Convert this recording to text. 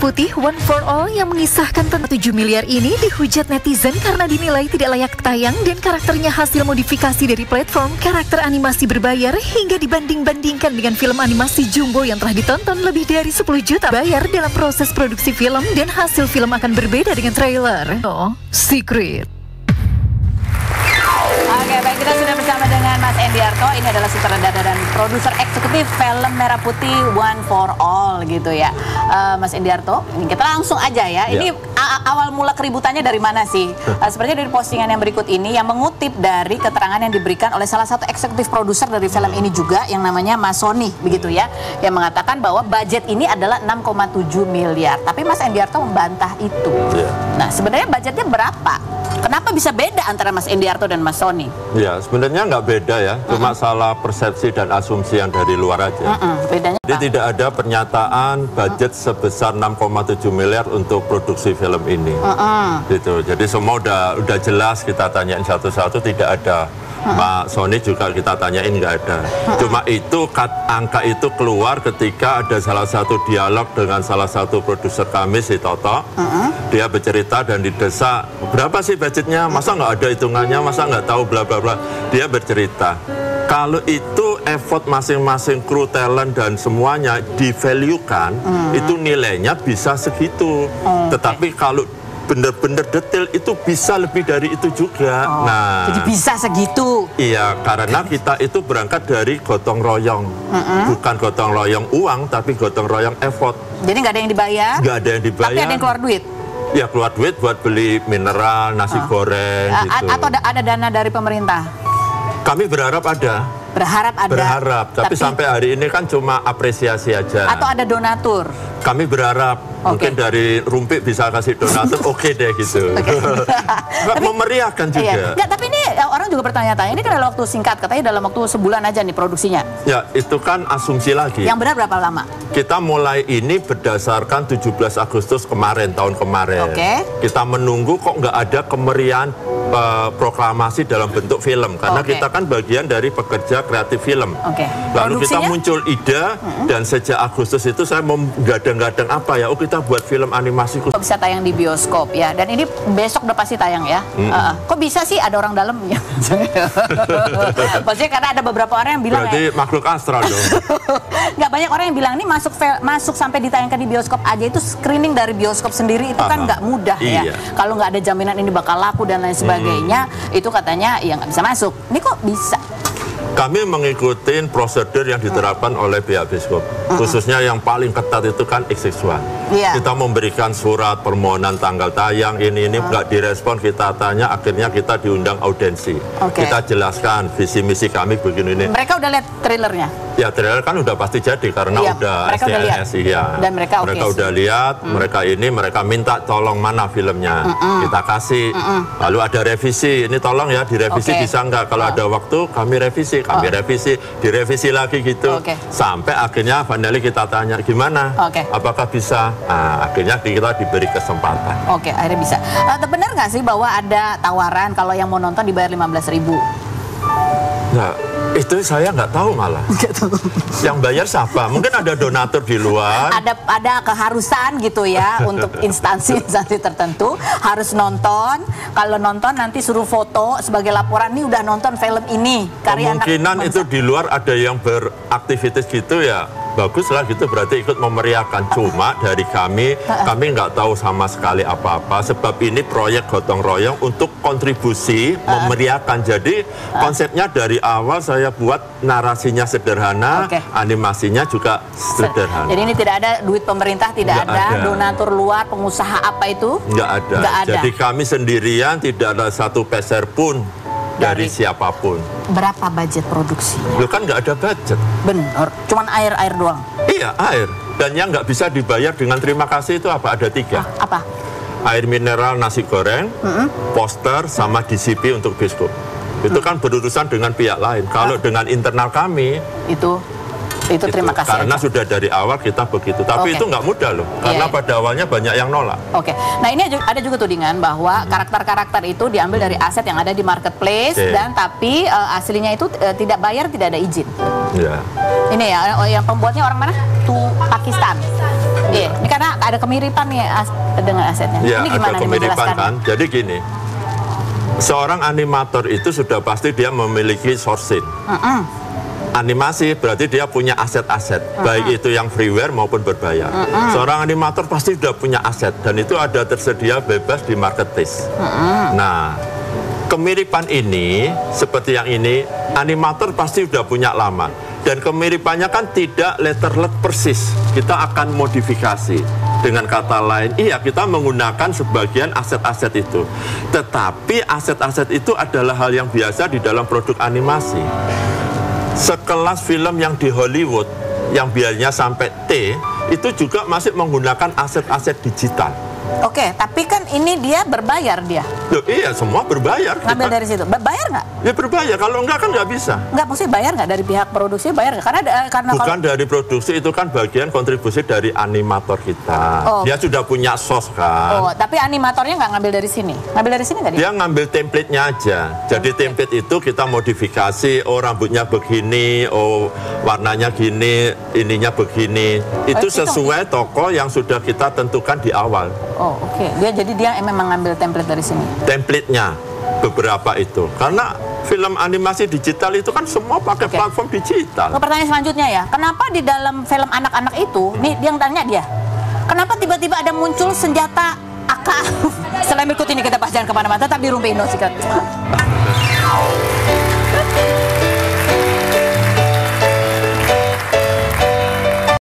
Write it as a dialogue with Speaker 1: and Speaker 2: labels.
Speaker 1: Putih One for All yang mengisahkan tentang 7 miliar ini dihujat netizen karena dinilai tidak layak tayang dan karakternya hasil modifikasi dari platform karakter animasi berbayar hingga dibanding-bandingkan dengan film animasi Jumbo yang telah ditonton lebih dari 10 juta bayar dalam proses produksi film dan hasil film akan berbeda dengan trailer. Oh, secret.
Speaker 2: Oke, baik, kita sudah bersama dengan Mas Endiarto. Ini adalah sutradara dan produser eksekutif film Merah Putih One for All gitu ya. Mas Endiarto, kita langsung aja ya. Ini awal mula keributannya dari mana sih? Sepertinya dari postingan yang berikut ini yang mengutip dari keterangan yang diberikan oleh salah satu eksekutif produser dari film ini juga yang namanya Mas Sony begitu ya. Yang mengatakan bahwa budget ini adalah 6,7 miliar. Tapi Mas Endiarto membantah itu. Nah, sebenarnya budgetnya berapa? Kenapa bisa beda antara Mas Endiarto dan Mas Sony?
Speaker 3: Ya, sebenarnya nggak beda ya, cuma salah persepsi dan asumsi yang dari luar aja.
Speaker 2: Bedanya
Speaker 3: Jadi tidak ada pernyataan budget sebesar 6,7 miliar untuk produksi film ini. Gitu. Jadi semua udah jelas, kita tanyain satu-satu, tidak ada. Pak Sony juga kita tanyain, nggak ada. Cuma itu angka itu keluar ketika ada salah satu dialog dengan salah satu produser kami, si Toto. Dia bercerita dan didesak, berapa sih budgetnya? Masa nggak ada hitungannya? Masa nggak tahu bla bla bla? Dia bercerita, kalau itu effort masing-masing kru, talent dan semuanya di-value-kan, itu nilainya bisa segitu. Tetapi kalau bener-bener detail itu bisa lebih dari itu juga. Nah,
Speaker 2: jadi bisa segitu.
Speaker 3: Iya, karena kita itu berangkat dari gotong royong, bukan gotong royong uang, tapi gotong royong effort.
Speaker 2: Jadi nggak ada yang dibayar?
Speaker 3: Nggak ada yang dibayar.
Speaker 2: Tapi ada yang keluar duit?
Speaker 3: Ya, keluar duit buat beli mineral, nasi goreng gitu.
Speaker 2: Atau ada dana dari pemerintah?
Speaker 3: Kami berharap ada.
Speaker 2: Berharap ada.
Speaker 3: Berharap, tapi sampai hari ini kan cuma apresiasi aja.
Speaker 2: Atau ada donatur?
Speaker 3: Kami berharap mungkin dari Rumpik bisa kasih donatur, oke deh gitu. Memeriahkan juga.
Speaker 2: Iya. Nggak, tapi ini orang juga bertanya-tanya, ini kan dalam waktu singkat, katanya dalam waktu sebulan aja nih produksinya.
Speaker 3: Ya, itu kan asumsi lagi.
Speaker 2: Yang benar berapa lama?
Speaker 3: Kita mulai ini berdasarkan 17 Agustus kemarin, tahun kemarin. Kita menunggu kok nggak ada kemeriahan proklamasi dalam bentuk film, karena kita kan bagian dari pekerja kreatif film. Lalu kita muncul ide, dan sejak Agustus itu saya menggadang-gadang apa ya, kita buat film animasi.
Speaker 2: Bisa tayang di bioskop ya, dan ini besok udah pasti tayang ya. Kok bisa sih ada orang dalam? Maksudnya karena ada beberapa orang yang bilang
Speaker 3: berarti makhluk astral dong.
Speaker 2: Nggak, banyak orang yang bilang ini masuk sampai ditayangkan di bioskop aja itu screening dari bioskop sendiri itu kan nggak mudah ya. Kalau nggak ada jaminan ini bakal laku dan lain sebagainya, itu katanya ya nggak bisa masuk. Ini kok bisa?
Speaker 3: Kami mengikuti prosedur yang diterapkan oleh pihak bioskop, khususnya yang paling ketat itu kan X1. Kita memberikan surat permohonan tanggal tayang, ini nggak direspon, kita tanya, akhirnya kita diundang audiensi. Kita jelaskan visi misi kami begini ini.
Speaker 2: Mereka udah lihat trailernya? Ya,
Speaker 3: trailer kan udah pasti jadi karena udah STNS ya.
Speaker 2: Dan mereka
Speaker 3: udah lihat, mereka minta tolong mana filmnya, kita kasih. Lalu ada revisi, ini tolong ya direvisi bisa nggak? Kalau ada waktu kami revisi. Direvisi lagi gitu. Sampai akhirnya finally kita tanya gimana? Apakah bisa? Nah, akhirnya kita diberi kesempatan.
Speaker 2: Akhirnya bisa. Benar nggak sih bahwa ada tawaran kalau yang mau nonton dibayar 15.000?
Speaker 3: Nah, itu saya nggak tahu malah. Yang bayar siapa? Mungkin ada donatur di luar.
Speaker 2: Ada keharusan gitu ya untuk instansi tertentu harus nonton. Kalau nonton nanti suruh foto sebagai laporan nih udah nonton film ini.
Speaker 3: Kemungkinan itu di luar ada yang beraktivitas gitu ya. Bagus lah gitu, berarti ikut memeriahkan. Cuma dari kami nggak tahu sama sekali apa-apa. Sebab ini proyek gotong royong untuk kontribusi memeriahkan. Jadi konsepnya dari awal saya buat narasinya sederhana, animasinya juga sederhana.
Speaker 2: Jadi ini tidak ada duit pemerintah, tidak ada donatur luar, pengusaha apa itu?
Speaker 3: Nggak ada. Jadi kami sendirian, tidak ada satu peser pun dari siapapun.
Speaker 2: Berapa budget produksinya?
Speaker 3: Loh, kan nggak ada budget.
Speaker 2: Bener, cuman air doang.
Speaker 3: Iya, air. Dan yang nggak bisa dibayar dengan terima kasih itu apa? Ada 3.
Speaker 2: Apa?
Speaker 3: Air mineral, nasi goreng, poster, sama DCP untuk bioskop. Itu kan berurusan dengan pihak lain. Kalau dengan internal kami,
Speaker 2: itu Itu terima kasih.
Speaker 3: Karena sudah dari awal kita begitu. Tapi itu nggak mudah loh. Karena pada awalnya banyak yang nolak.
Speaker 2: Oke. Nah ini ada juga tudingan bahwa karakter-karakter itu diambil dari aset yang ada di marketplace dan tapi aslinya itu tidak bayar, tidak ada izin.
Speaker 3: Ya.
Speaker 2: Ini ya yang pembuatnya orang mana? Pakistan. Iya. Ini karena ada kemiripan nih dengan asetnya.
Speaker 3: Ya,
Speaker 2: ini gimana
Speaker 3: ada kemiripan kan? Jadi gini. Seorang animator itu sudah pasti dia memiliki sourcing. Animasi berarti dia punya aset-aset, baik itu yang freeware maupun berbayar. Seorang animator pasti sudah punya aset dan itu ada tersedia bebas di marketplace. Nah, kemiripan ini seperti yang ini, animator pasti sudah punya lama. Dan kemiripannya kan tidak letterlet persis. Kita akan modifikasi. Dengan kata lain, iya kita menggunakan sebagian aset-aset itu. Tetapi aset-aset itu adalah hal yang biasa di dalam produk animasi. Sekelas film yang di Hollywood, yang biayanya sampai T, itu juga masih menggunakan aset-aset digital.
Speaker 2: Oke, tapi kan ini dia berbayar dia.
Speaker 3: Loh, iya, semua berbayar.
Speaker 2: Ngambil dari situ, bayar nggak?
Speaker 3: Ya berbayar, kalau enggak kan nggak bisa.
Speaker 2: Nggak, maksudnya bayar nggak dari pihak produksi, bayar nggak? Karena
Speaker 3: bukan dari produksi, itu kan bagian kontribusi dari animator kita. Dia sudah punya source kan.
Speaker 2: Oh, tapi animatornya nggak ngambil dari sini? Ngambil dari sini nggak dia?
Speaker 3: Dia ngambil template-nya aja. Jadi template itu kita modifikasi, oh rambutnya begini, oh warnanya gini, ininya begini. Itu sesuai toko yang sudah kita tentukan di awal.
Speaker 2: Oh, oke. Jadi dia memang ngambil template dari sini.
Speaker 3: Template-nya beberapa itu. Karena film animasi digital itu kan semua pakai platform digital.
Speaker 2: Pertanyaan selanjutnya ya, kenapa di dalam film anak-anak itu, nih yang tanya dia, kenapa tiba-tiba ada muncul senjata AK? Setelah berikut ini kita bahas, jangan kemana-mana, tetap di Rumpi Indo Secret.